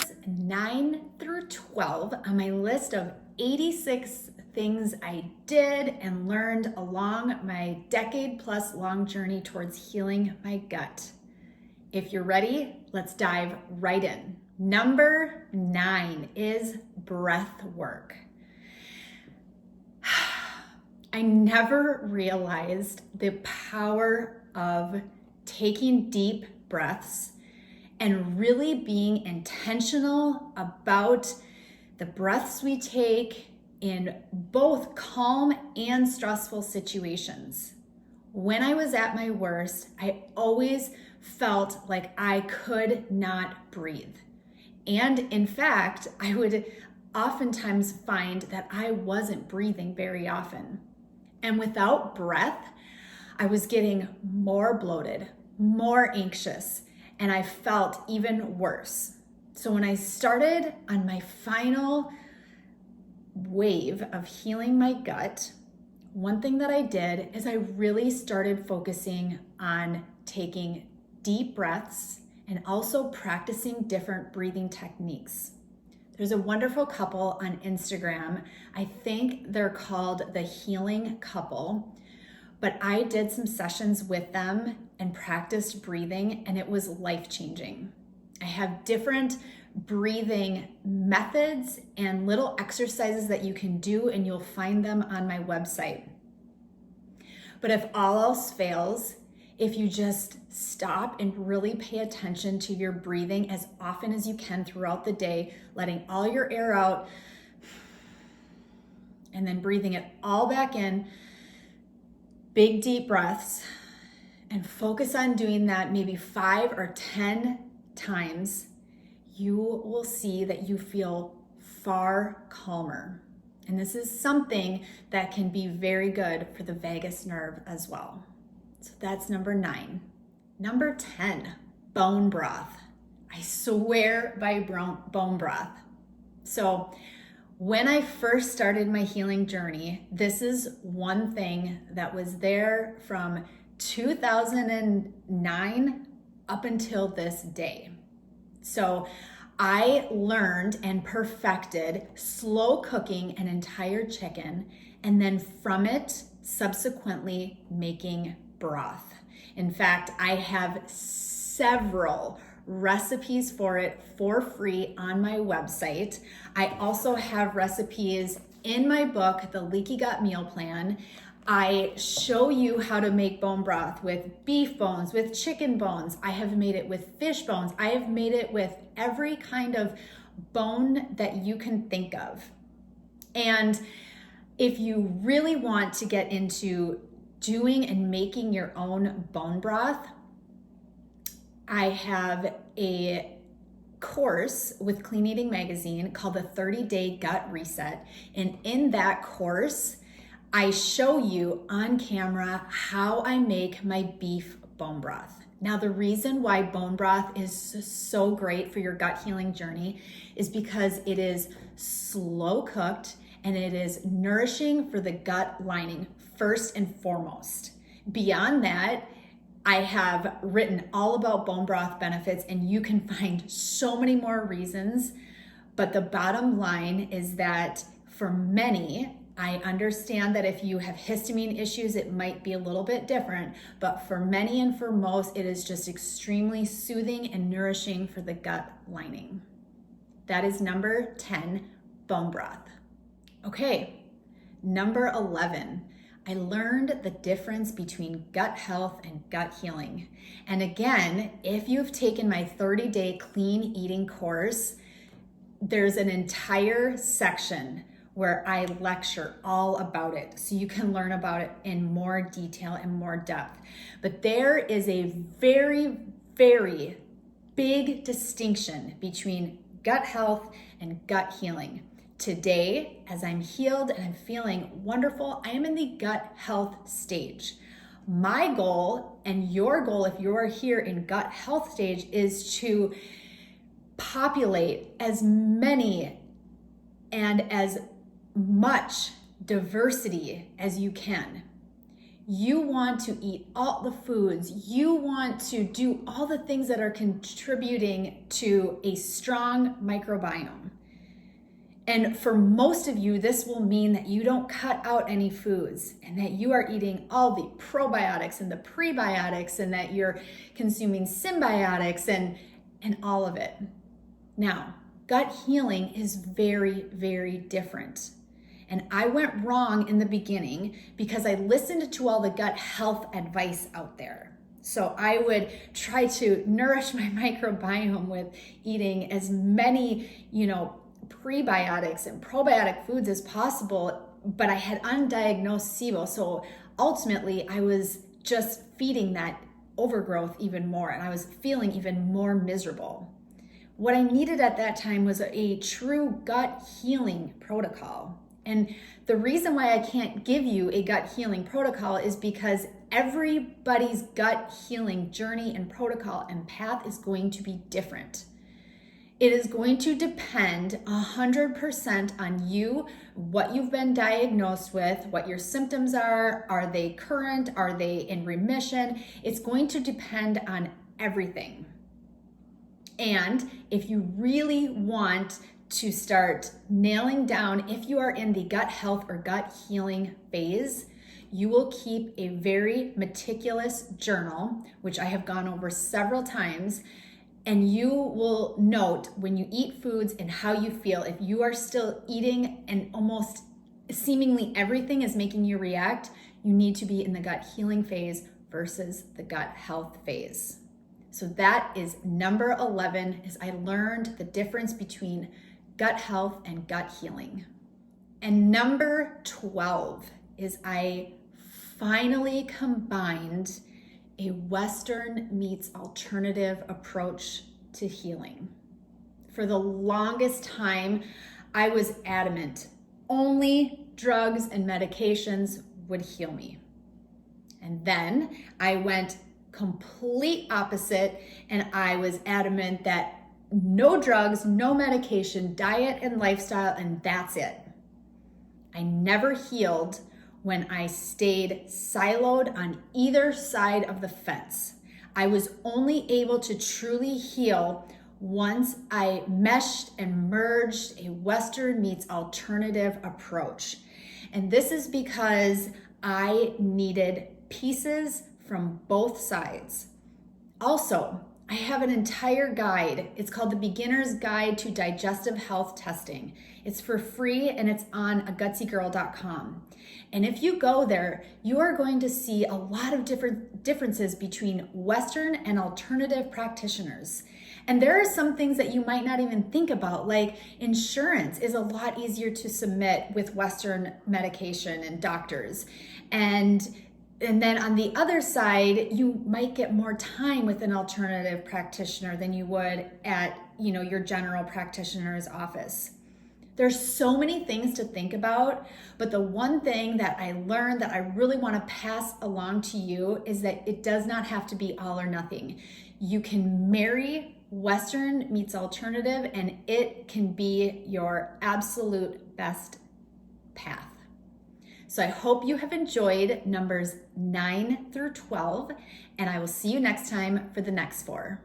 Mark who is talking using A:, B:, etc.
A: numbers 9 through 12 on my list of 86 things I did and learned along my decade-plus long journey towards healing my gut. If you're ready, let's dive right in. Number 9 is breath work. I never realized the power of taking deep breaths and really being intentional about the breaths we take in both calm and stressful situations. When I was at my worst, I always felt like I could not breathe. And in fact, I would oftentimes find that I wasn't breathing very often. And without breath, I was getting more bloated, more anxious, and I felt even worse. So when I started on my final wave of healing my gut, one thing that I did is I really started focusing on taking deep breaths and also practicing different breathing techniques. There's a wonderful couple on Instagram. I think they're called the Healing Couple, but I did some sessions with them and practiced breathing, and it was life-changing. I have different breathing methods and little exercises that you can do, and you'll find them on my website. But if all else fails, if you just stop and really pay attention to your breathing as often as you can throughout the day, letting all your air out and then breathing it all back in, big deep breaths, and focus on doing that maybe 5 or 10 times, you will see that you feel far calmer. And this is something that can be very good for the vagus nerve as well. So that's number 9. Number 10, bone broth. I swear by bone broth. So when I first started my healing journey, this is one thing that was there from 2009 up until this day. So I learned and perfected slow cooking an entire chicken, and then from it, subsequently making broth. In fact, I have several recipes for it for free on my website. I also have recipes in my book, The Leaky Gut Meal Plan. I show you how to make bone broth with beef bones, with chicken bones. I have made it with fish bones. I have made it with every kind of bone that you can think of. And if you really want to get into doing and making your own bone broth, I have a course with Clean Eating Magazine called the 30-Day Gut Reset. And in that course, I show you on camera how I make my beef bone broth. Now, the reason why bone broth is so great for your gut healing journey is because it is slow cooked and it is nourishing for the gut lining first and foremost. Beyond that, I have written all about bone broth benefits, and you can find so many more reasons. But the bottom line is that for many, I understand that if you have histamine issues, it might be a little bit different, but for many and for most, it is just extremely soothing and nourishing for the gut lining. That is number 10, bone broth. Okay, number 11, I learned the difference between gut health and gut healing. And again, if you've taken my 30-day clean eating course, there's an entire section where I lecture all about it, so you can learn about it in more detail and more depth. But there is a very, very big distinction between gut health and gut healing. Today, as I'm healed and I'm feeling wonderful, I am in the gut health stage. My goal and your goal, if you are here in gut health stage, is to populate as many and as much diversity as you can. You want to eat all the foods. You want to do all the things that are contributing to a strong microbiome. And for most of you, this will mean that you don't cut out any foods and that you are eating all the probiotics and the prebiotics and that you're consuming symbiotics and all of it. Now, gut healing is very, very different. And I went wrong in the beginning because I listened to all the gut health advice out there. So I would try to nourish my microbiome with eating as many, prebiotics and probiotic foods as possible, but I had undiagnosed SIBO. So ultimately I was just feeding that overgrowth even more, and I was feeling even more miserable. What I needed at that time was a true gut healing protocol. And the reason why I can't give you a gut healing protocol is because everybody's gut healing journey and protocol and path is going to be different. It is going to depend 100% on you, what you've been diagnosed with, what your symptoms are they current, are they in remission? It's going to depend on everything. And if you really want to start nailing down if you are in the gut health or gut healing phase, you will keep a very meticulous journal, which I have gone over several times. And you will note when you eat foods and how you feel. If you are still eating and almost seemingly everything is making you react, you need to be in the gut healing phase versus the gut health phase. So that is number 11, is I learned the difference between gut health and gut healing. And number 12 is I finally combined a Western meets alternative approach to healing. For the longest time, I was adamant, only drugs and medications would heal me. And then I went complete opposite, and I was adamant that no drugs, no medication, diet and lifestyle, and that's it. I never healed when I stayed siloed on either side of the fence. I was only able to truly heal once I meshed and merged a Western meets alternative approach. And this is because I needed pieces from both sides. Also, I have an entire guide. It's called The Beginner's Guide to Digestive Health Testing. It's for free and it's on AGUTSYGIRL.com. And if you go there, you are going to see a lot of differences between Western and alternative practitioners. And there are some things that you might not even think about, like insurance is a lot easier to submit with Western medication and doctors. And then on the other side, you might get more time with an alternative practitioner than you would at, your general practitioner's office. There's so many things to think about, but the one thing that I learned that I really want to pass along to you is that it does not have to be all or nothing. You can marry Western meets alternative, and it can be your absolute best path. So I hope you have enjoyed numbers 9 through 12, and I will see you next time for the next 4.